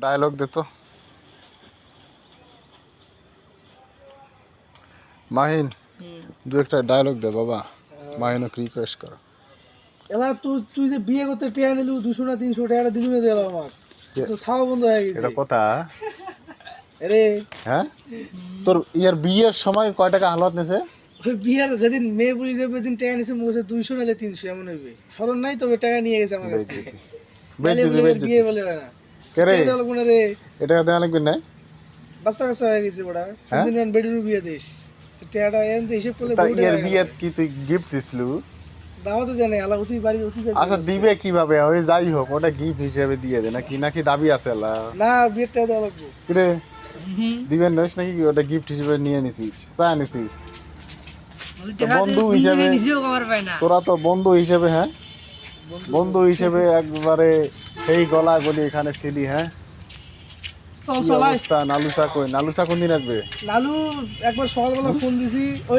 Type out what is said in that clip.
Dialogue দে তো। মাহিন দু একটা ডায়লগ দে বাবা, মাহিনকে রিকোয়েস্ট কর। এলা তুই যে বিয়ে করতে টিয়া নিলু 200 না 300 টাকা দিলু না দিলাম আমার তো ছাওয়া বন্ধ হয়ে গেছে এটা কথা আরে হ্যাঁ? তোর ইয়ার বিয়ের সময় কয় টাকা হালত নেছে? ওই বিয়ের যেদিন মেয়ে পুলি যাবে দিন টাকা নিছে মুখে 200 নালে 300 এমন হইবে স্মরণ নাই তবে টাকা নিয়ে গেছে আমার কাছ থেকে নালে বলে বিয়ে বলে না কে রে টাকা দেওয়া রে এটা দেওয়া লাগবে না? বাচ্চা কাচ্চা হয়ে গেছে বড়া কোনদিন মান বেডির বিয়ে দিস তো টাকাটা এম তো হিসাব করলে তা বহুত ইয়ার টাকা বিয়ে কি তুই গিফট দিছলু? দাওয়াতে জানে আলা অতি বাড়ি অতি যাবে আচ্ছা দিবে কিভাবে? ওই যাই হোক ওটা গিফট হিসেবে দিয়ে দে নাকি, নাকি দাবি আছে আল্লাহ? না বিয়ের টাকা দেওয়া লাগবে কিরে দিবেন নইস নাকি ওটা গিফট হিসেবে নিয়ে নিছিস, চা নিছিস? বন্ধু হিসেবে তোরা তো বন্ধু হিসেবে, হ্যাঁ বন্ধু হিসেবে একবারে সেই গলা গলি এখানে ছিলি, হ্যাঁ চল চলাই নালুসা কই? নালুসা কোন দিন আসবে? লালু একবার সকালবেলা ফোন দিছি ওই